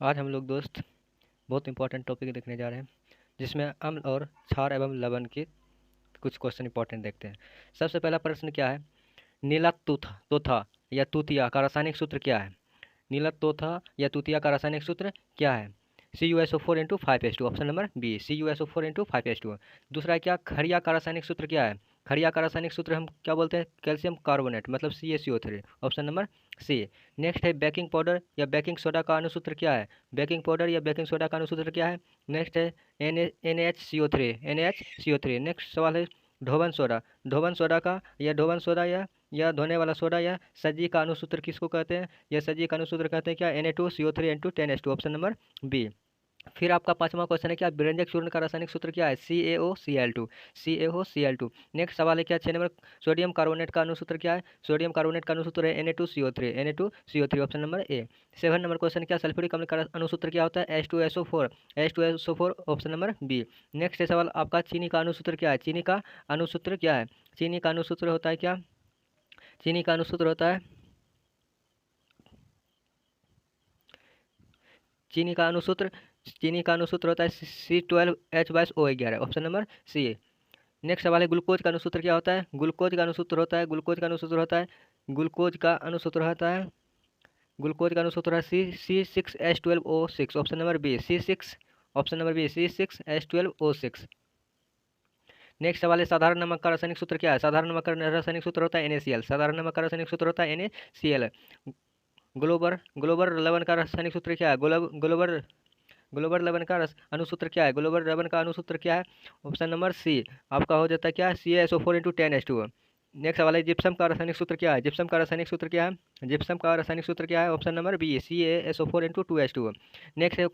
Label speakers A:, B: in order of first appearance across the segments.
A: आज हम लोग दोस्त बहुत इंपॉर्टेंट टॉपिक देखने जा रहे हैं, जिसमें अम्ल और क्षार एवं लवण के कुछ क्वेश्चन इंपॉर्टेंट देखते हैं। सबसे पहला प्रश्न क्या है? नीला तोथा या तूतिया का रासायनिक सूत्र क्या है? नीला तोथा या तूतिया का रासायनिक सूत्र क्या है? CuSO4 × 5H2, option number B CuSO4 × 5H2। दूसरा है क्या? खड़िया का रासायनिक सूत्र क्या है? खड़िया का रासायनिक सूत्र हम क्या बोलते हैं? कैल्शियम कार्बोनेट, मतलब CaCO3, option number C. Next है बेकिंग पाउडर या बेकिंग सोडा का अणुसूत्र क्या है? बेकिंग पाउडर या बेकिंग सोडा का अणुसूत्र क्या है? नेक्स्ट है NaHCO3। नेक्स्ट सवाल है ढोबन सोडा का या ढोबन सोडा या धोने वाला सोडा या सज्जी का अणुसूत्र किसको कहते हैं? या सज्जी का अणुसूत्र कहते हैं क्या? Na2CO3 N2 10H2, option number B. फिर आपका पांचवा क्वेश्चन है क्या? विरंजक चूर्ण का रासायनिक सूत्र क्या है? CaOCl2। नेक्स्ट सवाल है क्या? 6 नंबर सोडियम कार्बोनेट का अणुसूत्र क्या है? सोडियम कार्बोनेट का अणुसूत्र है Na2CO3, option number A. 7 number question क्या? सल्फ्यूरिक अम्ल का अणुसूत्र क्या होता है? H2SO4, option number B. Next सवाल आपका चीनी का अणुसूत्र क्या है? चीनी का अणुसूत्र क्या है? चीनी का अणुसूत्र होता है क्या? चीनी का अणुसूत्र होता है चीनी का अणुसूत्र चीनी का अणुसूत्र होता है C12H22O11, option number C. Next सवाल है ग्लूकोज का अणुसूत्र क्या होता है? ग्लूकोज का अणुसूत्र होता है ग्लूकोज का अणुसूत्र होता है ग्लूकोज का अणुसूत्र होता है ग्लूकोज का अणुसूत्र है C6H12O6, option number B C6, option number B C6H12O6। Next सवाल है साधारण नमक का रासायनिक सूत्र क्या है? साधारण नमक का रासायनिक सूत्र होता है NaCl। साधारण नमक का रासायनिक सूत्र होता है NaCl। ग्लोबर ग्लोबर लवण का रासायनिक सूत्र क्या है? ग्लोबल लवन का अणुसूत्र क्या है? ग्लोबल लवन का अणुसूत्र क्या है? ऑप्शन नंबर सी आपका हो जाता है क्या? CaSO4 × 10H2। नेक्स्ट सवाल है जिप्सम का रासायनिक सूत्र क्या है? जिप्सम का रासायनिक सूत्र क्या है? जिप्सम का रासायनिक सूत्र क्या है? Option number B CaSO4 × 2H2। Next है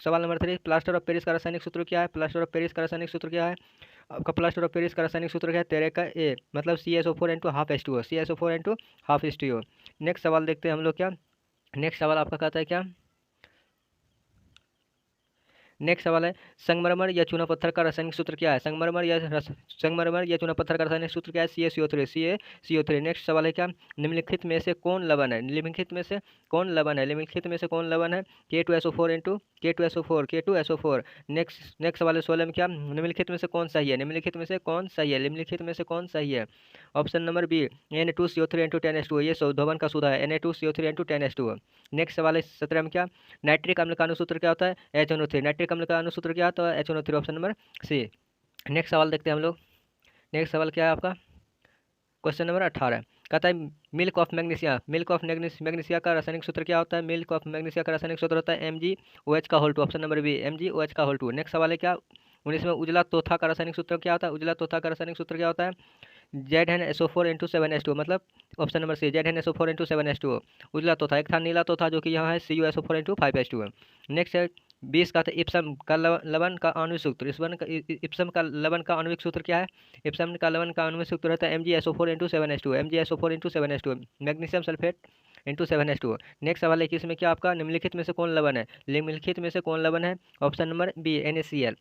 A: सवाल नंबर 3, प्लास्टर ऑफ पेरिस का रासायनिक सूत्र क्या है? प्लास्टर ऑफ पेरिस का रासायनिक सूत्र क्या है? आपका प्लास्टर ऑफ पेरिस का रासायनिक सूत्र क्या है? तेरे का ए, मतलब CaSO4 × 12H2O, CaSO4 × 12H2O। Next सवाल देखते हैं हम लोग क्या? नेक्स्ट सवाल आपका कहता है क्या? नेक्स्ट सवाल है संगमरमर या चूना पत्थर का रासायनिक सूत्र क्या है? संगमरमर या चूना पत्थर का रासायनिक सूत्र क्या है? CaCO3। नेक्स्ट सवाल है क्या? निम्नलिखित में से कौन लवण है? निम्नलिखित में से कौन लवण है? निम्नलिखित में से कौन लवण है? K2SO4 नेक्स्ट सवाल है 16 में क्या? निम्नलिखित में से कौन सही है? निम्नलिखित में से कौन सही है? निम्नलिखित में से कौन सही है? Option number B Na2CO3 N2 10H2, ये धोबन का सूत्र है Na2CO3 N2 10H2। नेक्स्ट सवाल है 17 में क्या? नाइट्रिक अम्ल का अणुसूत्र क्या होता है? HNO3। नाइट्रिक अम्ल का अणुसूत्र क्या होता है? HNO3, option number C. Next सवाल देखते हैं हम लोग। नेक्स्ट सवाल क्या है आपका? क्वेश्चन नंबर 18 कहता है मिल्क ऑफ मैग्नीशिया का रासायनिक सूत्र क्या होता है? मिल्क ऑफ मैग्नीशिया का रासायनिक सूत्र होता है MgOH2, option number B MgOH2। Next सवाल है क्या? 19 में उजला तोथा का रासायनिक सूत्र क्या होता है? उजला तोथा का रासायनिक सूत्र क्या होता है? ZnSO4 × 7H2, मतलब ऑप्शन नंबर सी ZnSO4 × 7H2। उजला तोथा एक था नीला तोथा जो कि यहाँ है CuSO4 × 5H2। नेक्स्ट है 20 का था इप्सम का लवण का आणविक सूत्र। इप्सम का लवण का आणविक सूत्र क्या है? इप्सम का लवण का आणविक सूत्र रहता है MgSO4 × 7H2, MgSO4 × 7H2, magnesium sulphate into 7H2। Next सवाल है कि इसमें क्या आपका निम्नलिखित में से कौन लवण है? निम्नलिखित में से कौन लवण है? Option number B NaCl।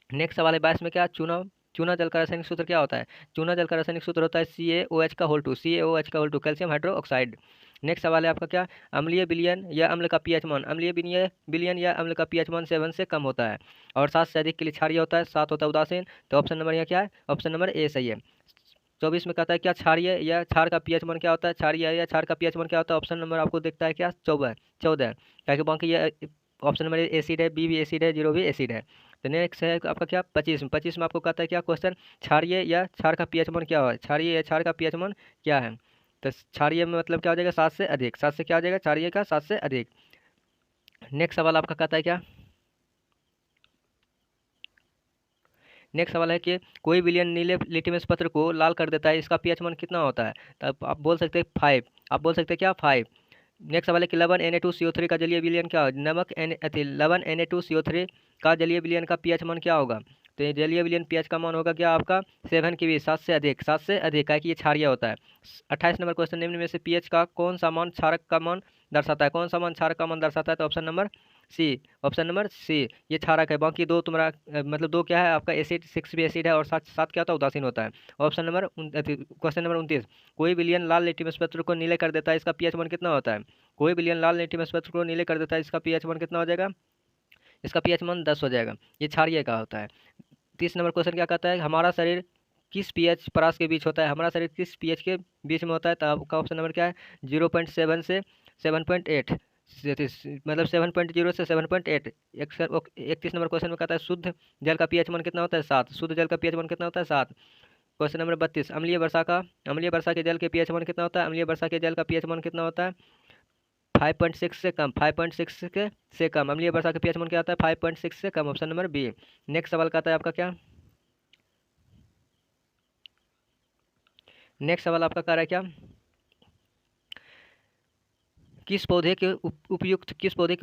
A: Next सवाल है 22 में क्या? चूना चूना जल का रासायनिक सूत्र क्या होता है? चूना जल का रासायनिक सूत्र होता है CaOH2, कैल्शियम हाइड्रोक्साइड। नेक्स्ट सवाल है आपका क्या? अम्लीय विलयन या अम्ल का पीएच मान अम्लीय विलयन या अम्ल का पीएच मान 7 से कम होता है और 7 से अधिक के लिए क्षारीय होता है, 7 होता है उदासीन। तो ऑप्शन नंबर यहाँ क्या है? ऑप्शन नंबर ए सही है। 24 में कहता है क्या क्षारीय या क्षार का पीएच मान क्या होता है? क्षारीय या क्षार का पीएच मान क्या होता है? ऑप्शन नंबर आपको देखता है क्या? 14 ताकि बाकी ये ऑप्शन नंबर एसिड है, बी भी एसिड है, जीरो भी एसिड है। तो नेक्स्ट है आपका क्या? 25 में आपको कहता है क्या क्वेश्चन? क्षारीय या क्षार का पीएच मान क्या है? क्षारीय या क्षार का पीएच मान क्या है? तो क्षारीय में मतलब क्या हो जाएगा? 7 से अधिक। 7 से क्या हो जाएगा? क्षारीय का 7 से अधिक। नेक्स्ट सवाल आपका कहता है क्या? नेक्स्ट सवाल है कि कोई विलयन नीले लिटमस पत्र को लाल कर देता है, इसका पीएच मान कितना होता है? तब आप बोल सकते हैं 5। आप बोल सकते हैं क्या? 5। नेक्स्ट सवाल है कि लवण Na2CO3 का जलीय विलयन क्या होगा? लवण Na2CO3 का जलीय विलयन का पीएच मान क्या होगा? तो जलीय विलयन पीएच का मान होगा क्या आपका 7 के भी 7 से अधिक, 7 से अधिक है कि ये क्षारीय होता है। 28 नंबर क्वेश्चन, निम्न में से पीएच का कौन सा मान क्षारक का मान दर्शाता है? कौन सा मान क्षारक का मान दर्शाता है? तो option number C, option number C ये क्षारक है। बाकी दो तुम्हारा मतलब दो क्या है आपका एसिड, 6 भी एसिड है और 7 7 क्या होता है उदासीन होता है। ऑप्शन नंबर क्वेश्चन नंबर 29, कोई विलयन लाल लिटमस पत्र को नीले कर देता है, इसका पीएच मान कितना होता है? कोई विलयन लाल लिटमस पत्र को नीले कर देता है, इसका पीएच मान कितना हो जाएगा? इसका पीएच मान 10 हो जाएगा। ये क्षारीय का होता है। 30 नंबर क्वेश्चन क्या कहता है? हमारा शरीर किस पीएच परास के बीच होता है? हमारा शरीर किस पीएच के बीच में होता है? तो आपका ऑप्शन नंबर क्या है? 0.7 से 7.8, मतलब 7.0 से 7.8। 31 नंबर क्वेश्चन में कहता है शुद्ध जल का पीएच मान कितना होता है? 7। शुद्ध जल का पीएच मान कितना होता है? 7। क्वेश्चन नंबर 32, अम्लीय वर्षा के जल के पीएच मान कितना होता है? अम्लीय वर्षा के जल का पीएच मान कितना होता है? 5.6 से कम, 5.6 से कम। अम्लीय वर्षा का पीएच मान क्या होता है? 5.6 से कम, ऑप्शन नंबर बी। नेक्स्ट सवाल कहता है आपका क्या? नेक्स्ट सवाल आपका कह रहा है क्या? किस पौधे के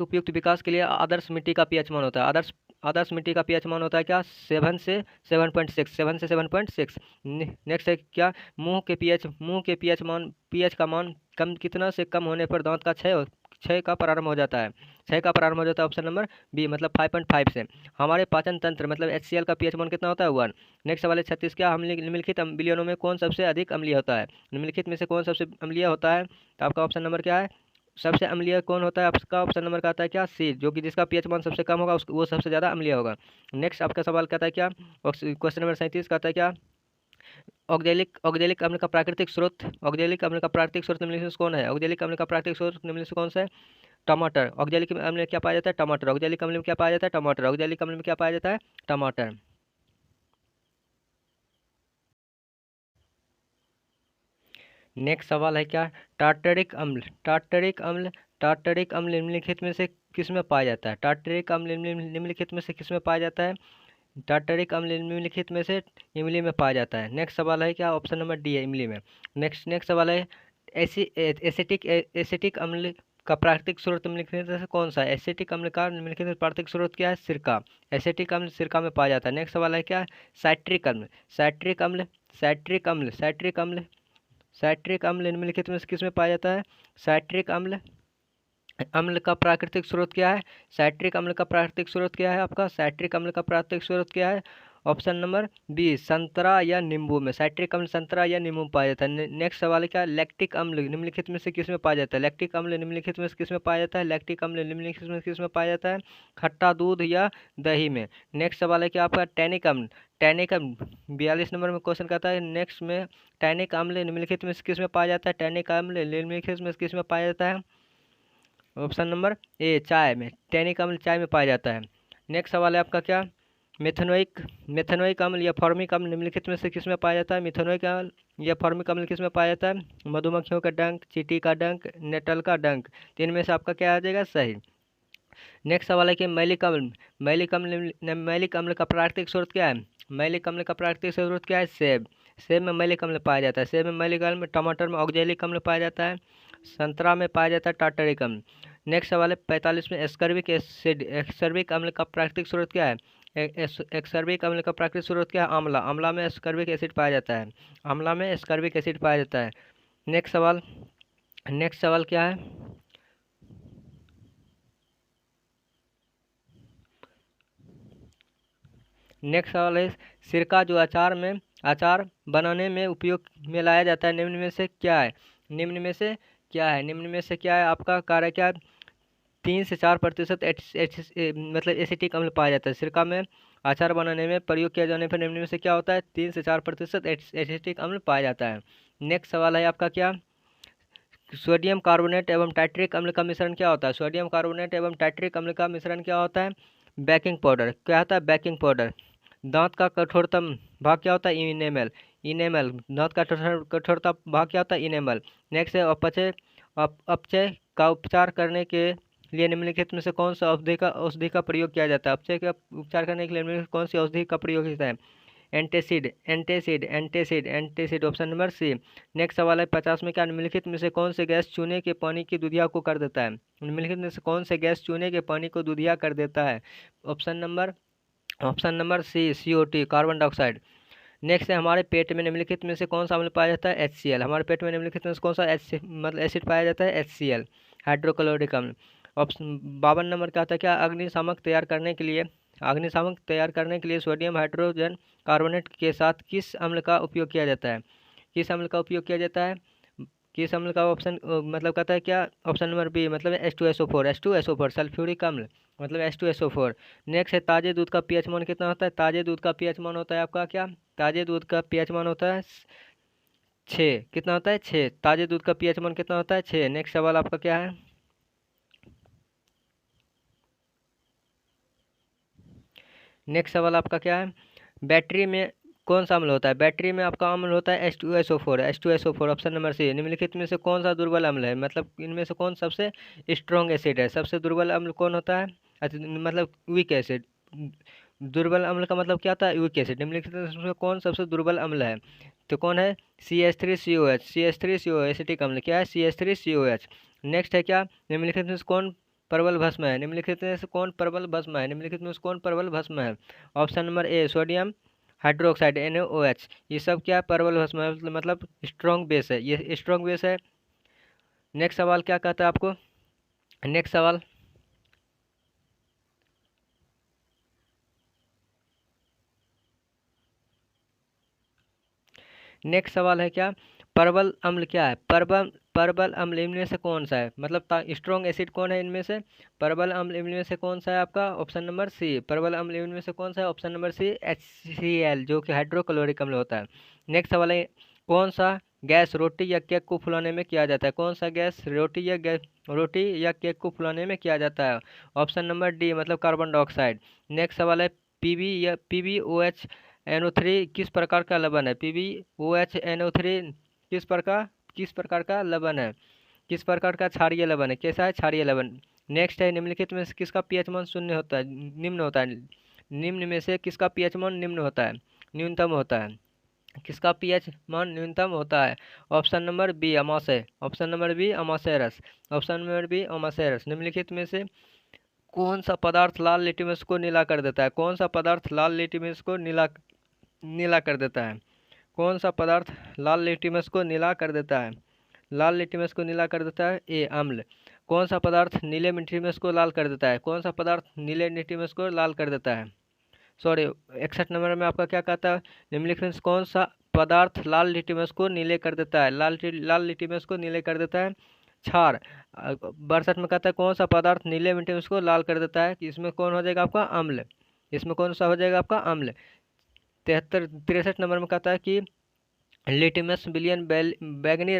A: उपयुक्त विकास के लिए आदर्श मिट्टी का पीएच मान होता है? आदर्श मिट्टी का पीएच मान होता है क्या? 7 से 7.6, 7 से 7.6। नेक्स्ट है क्या? पीएच का मान कम कितना से कम होने पर दांत का क्षय का प्रारंभ हो जाता है? क्षय का प्रारंभ हो जाता है, ऑप्शन नंबर बी, मतलब 5.5 से। हमारे पाचन तंत्र मतलब HCl का पीएच मान कितना होता है? 1। नेक्स्ट सवाल है 36, क्या हम निम्नलिखित विलयनों में कौन सबसे अधिक अम्लीय होता है? निम्नलिखित में से कौन सबसे अम्लीय होता है? तो आपका ऑप्शन नंबर क्या है? सबसे अम्लीय कौन होता है? आपका ऑप्शन नंबर का आता है क्या? सी, जो कि जिसका पीएच मान सबसे कम होगा वो सबसे ज़्यादा अम्लीय होगा। नेक्स्ट आपका सवाल कहता है क्या? क्वेश्चन नंबर 37 कहता है क्या? औद्योगिक अम्ल का प्राकृतिक स्रोत निम्नलिखित से कौन है? औद्योगिक अम्ल का प्राकृतिक स्रोत निम्नलिखित से कौन सा है? टमाटर। औद्योगिक अम्ल में क्या पाया जाता है? टमाटर। औद्योगिक अम्ल में क्या पाया जाता है? टमाटर। औद्योगिक अम्ल में क्या पाया जाता है? टमाटर। नेक्स्ट सवाल है क्या? टार्टरिक अम्ल निम्नलिखित में से किस में पाया जाता है? टार्टरिक अम्ल निम्नलिखित में से किस में पाया जाता है? टार्टरिक अम्ल निम्नलिखित में से इमली में पाया जाता है। नेक्स्ट सवाल है क्या? ऑप्शन नंबर डी है, इमली में। नेक्स्ट सवाल है एसिटिक अम्ल का प्राकृतिक स्रोत निम्नलिखित में से कौन सा है? एसिटिक अम्ल का निम्नलिखित में प्राकृतिक स्रोत क्या है? सिरका। एसिटिक अम्ल सिरका में पाया जाता है। नेक्स्ट सवाल है क्या? साइट्रिक अम्ल साइट्रिक अम्ल साइट्रिक अम्ल साइट्रिक अम्ल साइट्रिक अम्ल निम्नलिखित में से किस में पाया जाता है? साइट्रिक अम्ल अम्ल का प्राकृतिक स्रोत क्या है? साइट्रिक अम्ल का प्राकृतिक स्रोत क्या है आपका? साइट्रिक अम्ल का प्राकृतिक स्रोत क्या है? ऑप्शन नंबर बी, संतरा या नींबू में। साइट्रिक अम्ल संतरा या नींबू में पाया जाता है। नेक्स्ट सवाल है क्या? लैक्टिक अम्ल निम्नलिखित में से किस में पाया जाता है? लैक्टिक अम्ल निम्नलिखित में से किस में पाया जाता है? लैक्टिक अम्ल निम्नलिखित में किस में पाया जाता है? खट्टा दूध या दही में। नेक्स्ट सवाल है क्या आपका? टैनिक अम्ल 42 नंबर में क्वेश्चन कहता है नेक्स्ट में टैनिक अम्ल निम्नलिखित में से किस में पाया जाता है? टैनिक अम्ल निम्नलिखित में किस में पाया जाता है? ऑप्शन नंबर ए, चाय में। टैनिक अम्ल चाय में पाया जाता है। नेक्स्ट सवाल है आपका क्या? मेथेनोइक अम्ल या फॉर्मिक अम्ल निम्नलिखित में से किस में पाया जाता है? मेथेनोइक अम्ल या फॉर्मिक अम्ल किस में पाया जाता है? मधुमक्खियों का डंक, चींटी का डंक, नेटल का डंक। तो इनमें से आपका क्या आ जाएगा? सही। नेक्स्ट सवाल है कि मैलिक अम्ल का प्राकृतिक स्रोत क्या है? मैलिक अम्ल का प्राकृतिक स्रोत क्या है? सेब। सेब में मैलिक अम्ल पाया जाता है। सेब में मैलिक अम्ल, टमाटर में ऑक्जेलिक अम्ल पाया जाता है, संतरा में पाया जाता है टार्टरिक अम्ल। नेक्स्ट सवाल है 45 में एक्सर्बिक अम्ल का प्राकृतिक स्रोत क्या है? एक्सर्बिक अम्ल का प्राकृतिक स्रोत क्या है? आंवला। आंवला में एस्कर्बिक एसिड पाया जाता है। आंवला में एस्कर्बिक एसिड पाया जाता है। नेक्स्ट सवाल क्या है? नेक्स्ट सवाल है सिरका जो अचार बनाने में उपयोग में लाया जाता है, निम्न में से क्या है? आपका कार्य क्या? 3 से 4% मतलब एसिटिक अम्ल पाया जाता है। सिरका में अचार बनाने में प्रयोग किया जाने पर निम्न में से क्या होता है? 3 से 4% एसिटिक अम्ल पाया जाता है। नेक्स्ट सवाल है आपका क्या? सोडियम कार्बोनेट एवं टाइट्रिक अम्ल का मिश्रण क्या होता है? सोडियम कार्बोनेट एवं टाइट्रिक अम्ल का मिश्रण क्या होता है? Baking powder. क्या होता है? Baking powder. दांत का कठोरतम भाग क्या होता है? इनेमल। दांत का कठोरतम भाग क्या होता है? इनेमल। नेक्स्ट है अपचय का उपचार करने के लिए निम्नलिखित में से कौन सा औषधि का प्रयोग किया जाता है? अपचय का उपचार करने के लिए निम्नलिखित कौन सी औषधि का प्रयोग होता है? Antacid, option number C. Next सवाल है 50 में क्या निम्नलिखित में से कौन से गैस चूने के पानी की दुधिया को कर देता है? निम्नलिखित में से कौन से गैस चूने के पानी को दुधिया कर देता है? Option number option number C CO2 carbon dioxide. Next है हमारे पेट में निम्नलिखित में से कौन सा अम्ल पाया जाता है HCl। हमारे पेट में निम्नलिखित में से कौन सा मतलब एसिड पाया जाता है HCl हाइड्रोक्लोरिक अम्ल। ऑप्शन 52 नंबर का आता है क्या अग्निशामक तैयार करने के लिए सोडियम हाइड्रोजन कार्बोनेट के साथ किस अम्ल का उपयोग किया जाता है। किस अम्ल का उपयोग किया जाता है किस अम्ल का ऑप्शन मतलब कहता है क्या ऑप्शन नंबर बी मतलब H2SO4 सल्फ्यूरिक अम्ल मतलब H2SO4। नेक्स्ट है ताजे दूध का पीएच मान कितना होता है। ताजे दूध का पीएच मान होता है आपका क्या ताजे दूध का पीएच मान होता है 6। कितना होता है 6। ताजे दूध का पीएच मान कितना होता है 6। नेक्स्ट सवाल आपका क्या है। नेक्स्ट सवाल आपका क्या है बैटरी में कौन सा अम्ल होता है। बैटरी में आपका अम्ल होता है H2SO4 ऑप्शन नंबर सी। निम्नलिखित में से कौन सा दुर्बल अम्ल है मतलब इनमें से कौन सबसे स्ट्रॉन्ग एसिड है। सबसे दुर्बल अम्ल कौन होता है मतलब वीक एसिड। दुर्बल अम्ल का मतलब क्या था वीक एसिड। निम्नलिखित में कौन सबसे दुर्बल अम्ल है तो कौन है CH3COH एसिटिक अम्ल क्या है CH3COH। नेक्स्ट है क्या निम्नलिखित में से कौन प्रबल भस्म है। निम्नलिखित में से कौन प्रबल भस्म है। निम्नलिखित में से कौन प्रबल भस्म है। Option number A sodium hydroxide NaOH। ये सब क्या प्रबल भस्म है मतलब स्ट्रॉन्ग बेस है ये स्ट्रॉन्ग बेस है। नेक्स्ट सवाल क्या कहता है आपको। नेक्स्ट सवाल नेक्स्ट सवाल है क्या प्रबल अम्ल क्या है। प्रबल अम्ल इनमें से कौन सा है मतलब स्ट्रॉन्ग एसिड कौन है इनमें से। प्रबल अम्ल इनमें से कौन सा है आपका ऑप्शन नंबर सी। प्रबल अम्ल इनमें से कौन सा है ऑप्शन नंबर सी HCl जो कि हाइड्रोक्लोरिक अम्ल होता है। नेक्स्ट सवाल है कौन सा गैस रोटी या केक को फुलाने में किया जाता है। कौन सा गैस रोटी या केक को फुलाने में किया जाता है। ऑप्शन नंबर डी मतलब कार्बन डाइऑक्साइड। नेक्स्ट सवाल है PbOH NO3 किस प्रकार का लवण है। PbOH NO3 किस प्रकार का लवण है किस प्रकार का क्षारीय लवण है कैसा है क्षारीय लवण। नेक्स्ट है निम्नलिखित में से किसका पीएच मान शून्य होता है निम्न होता है। निम्न में से किसका पीएच मान निम्न होता है न्यूनतम होता है। किसका पीएच मान न्यूनतम होता है। ऑप्शन नंबर बी अमाशय ऑप्शन नंबर बी अमाशय रस ऑप्शन नंबर बी अमाशय रस। निम्नलिखित में से कौन सा पदार्थ लाल लिटमस को नीला कर देता है। कौन सा पदार्थ लाल लिटमस को नीला कर देता है। कौन सा पदार्थ लाल लिटमस को नीला कर देता है। लाल लिटमस को नीला कर देता है ए अम्ल। कौन सा पदार्थ नीले लिटमस को लाल कर देता है। कौन सा पदार्थ नीले लिटमस को लाल कर देता है। सॉरी 61 नंबर में आपका क्या कहता है निम्नलिखित में से कौन सा पदार्थ लाल लिटमस को नीले कर देता है। लाल लिटमस को नीले कर देता है क्षार। 62 में कहता है कौन सा पदार्थ नीले लिटमस को लाल कर देता है। इसमें कौन हो जाएगा आपका अम्ल। इसमें कौन सा हो जाएगा आपका अम्ल। 63 नंबर में कहता है कि लिटमस विलियन बैगनी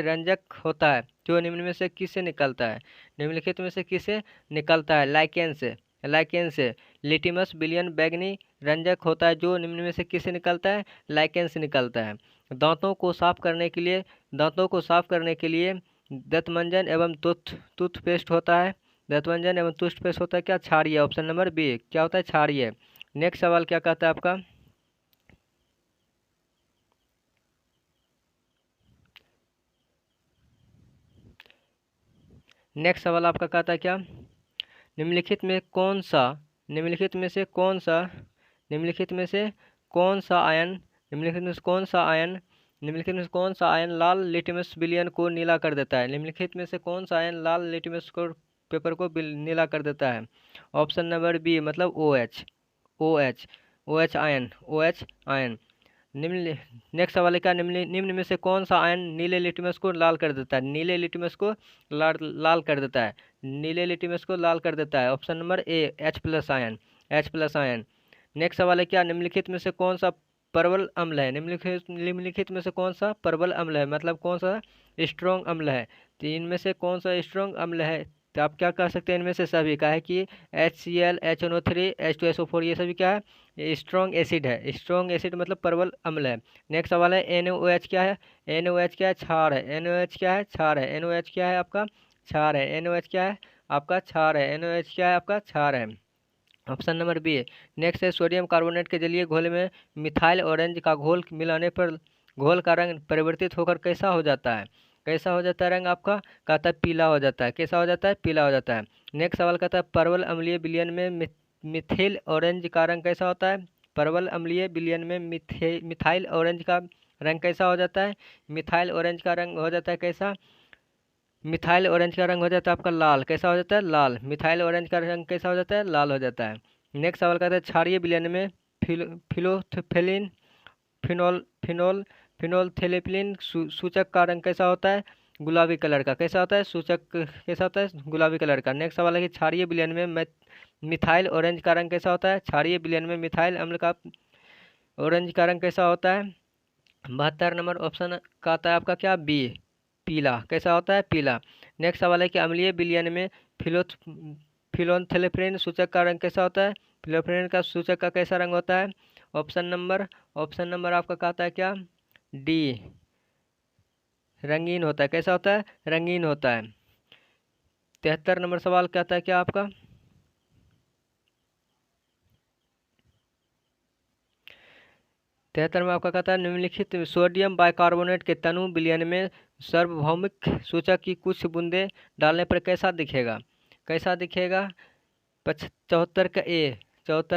A: रंजक होता है जो निम्न में से किससे निकलता है। निम्नलिखित में से किससे निकलता है लाइकेन से लिटमस विलियन बैगनी रंजक होता है जो निम्न में से किससे निकलता है लाइकेन से निकलता है। दांतों को साफ करने के लिए दंतमंजन एवं टूथपेस्ट होता है। दंतमंजन एवं टूथपेस्ट होता है क्या क्षारीय ऑप्शन नंबर बी क्या होता है क्षारीय। नेक्स्ट सवाल क्या कहता है आपका। नेक्स्ट सवाल आपका कहता है क्या निम्नलिखित में कौन सा निम्नलिखित में से कौन सा निम्नलिखित में से कौन सा आयन निम्नलिखित में से कौन सा आयन निम्नलिखित में से कौन सा आयन लाल लिटमस विलियन को नीला कर देता है। निम्नलिखित में से कौन सा आयन लाल लिटमस को पेपर को नीला कर देता है। ऑप्शन नंबर बी मतलब OH आयन। निम्न नेक्स्ट सवाल है क्या निम्न में से कौन सा आयन नीले लिटमस को लाल कर देता है। नीले लिटमस को लाल कर देता है नीले लिटमस को लाल कर देता है। Option number A H+ ion. Next सवाल है क्या निम्नलिखित में से कौन सा प्रबल अम्ल है। निम्नलिखित में से कौन सा प्रबल अम्ल है मतलब कौन सा स्ट्रॉन्ग अम्ल है। तो इनमें से कौन सा स्ट्रॉन्ग अम्ल है तो आप क्या कह सकते हैं इनमें से सभी का है कि HCl HNO3 H2SO4 ये सभी क्या है स्ट्रॉन्ग एसिड है। स्ट्रॉन्ग एसिड मतलब प्रबल अम्ल है। नेक्स्ट सवाल है NaOH क्या है। NaOH क्या है क्षार है। NaOH क्या है क्षार है। NaOH क्या है आपका क्षार है। NaOH क्या है आपका क्षार है। NaOH क्या है आपका क्षार है। Option number B. नेक्स्ट है सोडियम कार्बोनेट के जलीय घोल में मिथाइल ऑरेंज का घोल मिलाने पर घोल का रंग परिवर्तित होकर कैसा हो जाता है। कैसा हो जाता है रंग आपका कहता है पीला हो जाता है। कैसा हो जाता है पीला हो जाता है। नेक्स्ट सवाल कहता है परवल अम्लीय विलयन में मिथिल ऑरेंज का रंग कैसा होता है? परवल अम्लीय विलयन में मिथाइल ऑरेंज का रंग कैसा हो जाता है? मिथाइल ऑरेंज का रंग हो जाता है कैसा? मिथाइल ऑरेंज का रंग हो जाता है आपका लाल। कैसा हो जाता है? लाल। मिथाइल ऑरेंज का रंग कैसा हो जाता है? लाल हो जाता है। नेक्स्ट सवाल कहता है क्षारीय विलयन में फिलोथेफेलिन फिनोल फिनोल फिनोल्फेनिल सूचक का रंग कैसा होता है? गुलाबी कलर का। कैसा होता है? सूचक कैसा होता है? गुलाबी कलर का। नेक्स्ट सवाल है कि क्षारीय विलयन में मिथाइल ऑरेंज का रंग कैसा होता है? क्षारीय विलयन में मिथाइल अम्ल का ऑरेंज का रंग कैसा होता है? 72 नंबर ऑप्शन का आता है आपका क्या? बी, पीला। कैसा होता है? पीला। नेक्स्ट सवाल है कि अम्लीय विलयन में फिलोथेल्फेन सूचक का रंग कैसा होता है? फिलोथेल्फेन का सूचक का कैसा रंग होता है? ऑप्शन नंबर आपका कहता है क्या? डी, रंगीन होता है। कैसा होता है? रंगीन होता है। 73 नंबर सवाल कहता है क्या आपका? तिहत्तर में आपका कहता है निम्नलिखित सोडियम बाइकार्बोनेट के तनु विलयन में सार्वभौमिक सूचक की कुछ बूंदे डालने पर कैसा दिखेगा? कैसा दिखेगा? 74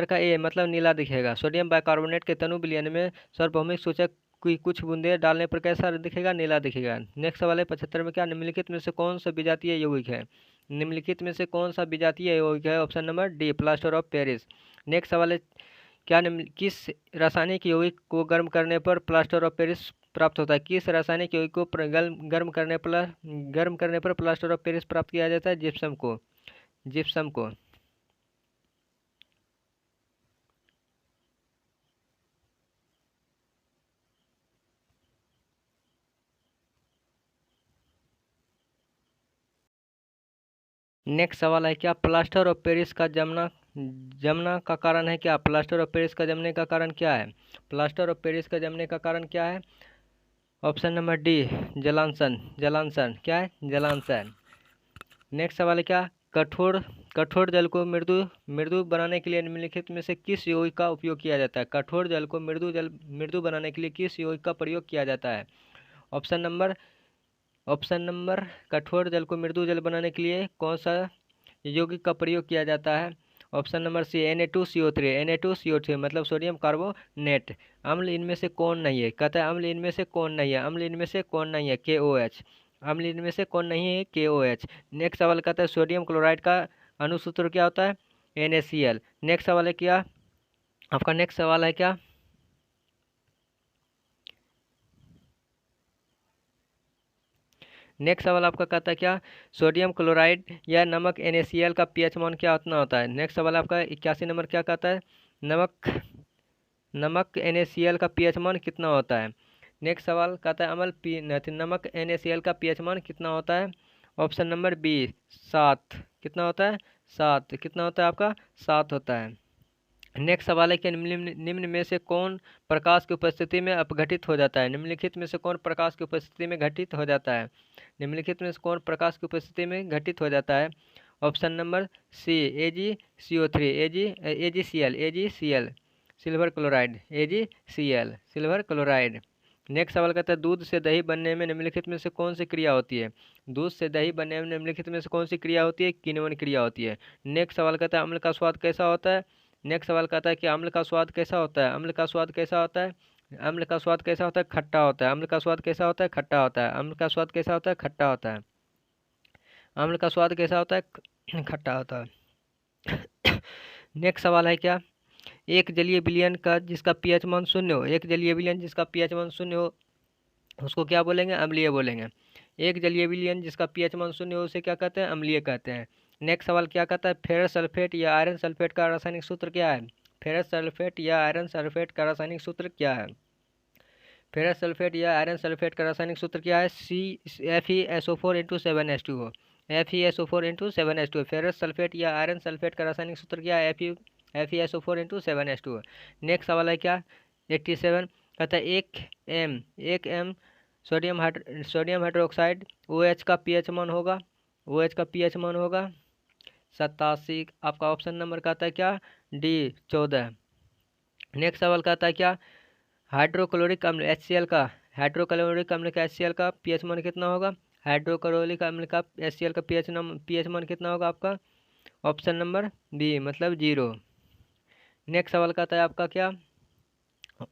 A: का ए मतलब नीला दिखेगा। सोडियम बाइकार्बोनेट के तनु विलयन में सार्वभौमिक सूचक की कुछ बूंदे डालने पर कैसा दिखेगा? नीला दिखेगा। नेक्स्ट सवाल है 75 में क्या निम्नलिखित में से कौन सा विजातीय यौगिक है? निम्नलिखित में से कौन सा विजातीय यौगिक है? Option number D, plaster of Paris. Next सवाल है क्या निम्न किस रासायनिक यौगिक को गर्म करने पर प्लास्टर ऑफ पेरिस प्राप्त होता है? किस रासायनिक यौगिक को गर्म करने पर प्लास्टर ऑफ पेरिस प्राप्त किया जाता है? जिप्सम को। नेक्स्ट सवाल है क्या प्लास्टर ऑफ पेरिस का जमना का कारण है क्या? प्लास्टर ऑफ पेरिस का जमने का कारण क्या है? प्लास्टर ऑफ पेरिस का जमने का कारण क्या है? ऑप्शन नंबर डी, जलांशन। क्या है? जलांशन। नेक्स्ट सवाल है क्या कठोर जल को मृदु मृदु बनाने के लिए निम्नलिखित में से किस यौगिक का उपयोग किया जाता है? कठोर जल को मृदु बनाने के लिए किस यौगिक का प्रयोग किया जाता है? ऑप्शन नंबर कठोर जल को मृदु जल बनाने के लिए कौन सा यौगिक का प्रयोग किया जाता है? ऑप्शन नंबर सी, Na2CO3 मतलब सोडियम कार्बोनेट। अम्ल इनमें से कौन नहीं है? कहता है अम्ल इनमें से कौन नहीं है? अम्ल इनमें से कौन नहीं है? KOH। अम्ल इनमें से कौन नहीं है? KOH। नेक्स्ट सवाल कहता है सोडियम क्लोराइड का अणुसूत्र क्या होता है? NaCl। नेक्स्ट सवाल है क्या आपका? नेक्स्ट सवाल है क्या? नेक्स्ट सवाल आपका कहता है क्या सोडियम क्लोराइड या नमक NaCl का pH मान क्या उतना होता है? नेक्स्ट सवाल आपका 81 नंबर क्या कहता है? नमक नमक NaCl का pH मान कितना होता है? नेक्स्ट सवाल कहता है नमक NaCl का pH मान कितना होता है? Option number B, 7। कितना होता है? 7। कितना होता है आपका? 7 होता है। नेक्स्ट सवाल है कि निम्न में से कौन प्रकाश की उपस्थिति में अपघटित हो जाता है? निम्नलिखित में से कौन प्रकाश की उपस्थिति में घटित हो जाता है? निम्नलिखित में से कौन प्रकाश की उपस्थिति में घटित हो जाता है? Option number C, AgCO3 AgCl silver chloride silver chloride. Next सवाल कहता है दूध से दही बनने में निम्नलिखित में से कौन सी क्रिया होती है? दूध से दही बनने में निम्नलिखित में से कौन सी क्रिया होती है? किण्वन क्रिया होती है। नेक्स्ट सवाल कहता है अम्ल का स्वाद कैसा होता है? नेक्स्ट सवाल कहता है कि अम्ल का स्वाद कैसा होता है? अम्ल का स्वाद कैसा होता है? अम्ल का स्वाद कैसा होता है? खट्टा होता है। अम्ल का स्वाद कैसा होता है? खट्टा होता है। अम्ल का स्वाद कैसा होता है? खट्टा होता है। अम्ल का स्वाद कैसा होता है? खट्टा होता है। नेक्स्ट सवाल है क्या एक जलीय विलयन का जिसका pH मान 0 हो, एक जलीय विलयन जिसका pH मान 0 हो उसको क्या बोलेंगे? अम्लीय बोलेंगे। एक जलीय विलयन जिसका pH मान 0 हो उसे क्या कहते हैं? अम्लीय कहते हैं। नेक्स्ट सवाल क्या कहता है फेरस सल्फेट या आयरन सल्फेट का रासायनिक सूत्र क्या है? फेरस सल्फेट या आयरन सल्फेट का रासायनिक सूत्र क्या है? फेरस सल्फेट या आयरन सल्फेट का रासायनिक सूत्र क्या है? FeSO4 × 7H2O। FeSO4 × 7H2O। Ferrous sulphate या आयरन सल्फेट का रासायनिक सूत्र क्या है? FeSO4 × 7H2O। नेक्स्ट सवाल है क्या 87 कहता है एक एम सोडियम हाइड्रोक्साइड OH का pH मान होगा OH का pH मान होगा 87। आपका ऑप्शन नंबर कहता है क्या? डी, 14। नेक्स्ट सवाल कहता है क्या हाइड्रोक्लोरिक अम्ल HCl का pH मान कितना होगा? हाइड्रोक्लोरिक अम्ल का HCl का pH मान कितना होगा आपका? ऑप्शन नंबर बी मतलब 0। नेक्स्ट सवाल का आता है आपका क्या,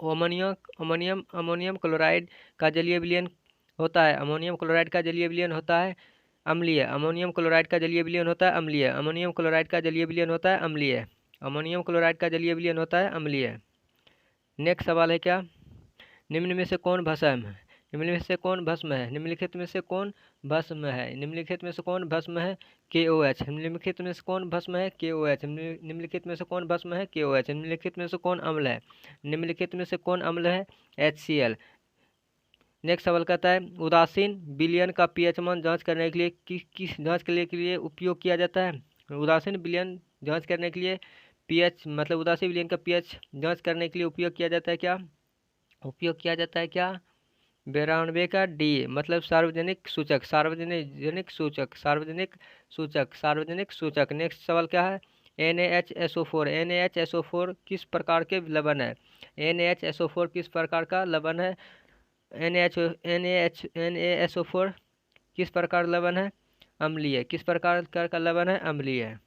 A: अमोनियम क्लोराइड का जलीय विलयन होता है, अमोनियम क्लोराइड का जलीय विलयन होता है अम्लीय, अमोनियम क्लोराइड का जलीय विलयन होता है अम्लीय, अमोनियम क्लोराइड का जलीय विलयन होता है अम्लीय, अमोनियम क्लोराइड का जलीय विलयन होता है अम्लीय। नेक्स्ट सवाल है क्या, निम्न में से कौन भस्म है, निम्नलिखित में से कौन भस्म है, निम्नलिखित में से कौन भस्म है, निम्नलिखित में से कौन भस्म है KOH, निम्नलिखित में से कौन भस्म है KOH, निम्नलिखित में से कौन भस्म है KOH, निम्नलिखित में से कौन अम्ल है, निम्नलिखित में से कौन अम्ल है HCl। नेक्स्ट सवाल कहता है उदासीन विलयन का पीएच मान जांच करने के लिए किस जांच के लिए उपयोग किया जाता है, उदासीन विलयन जांच करने के लिए पीएच मतलब उदासीन विलयन का पीएच जांच करने के लिए उपयोग किया जाता है क्या, उपयोग किया जाता है क्या 92 का डी मतलब सार्वजनिक सूचक, सार्वजनिक सूचक, सार्वजनिक सूचक, सार्वजनिक सूचक। नेक्स्ट सवाल क्या है NaHSO4, NaHSO4 किस प्रकार के लवण है, NaHSO4 किस प्रकार का लवण है, NaSO4 किस प्रकार लवण है अम्लीय, किस प्रकार का लवण है अम्लीय है।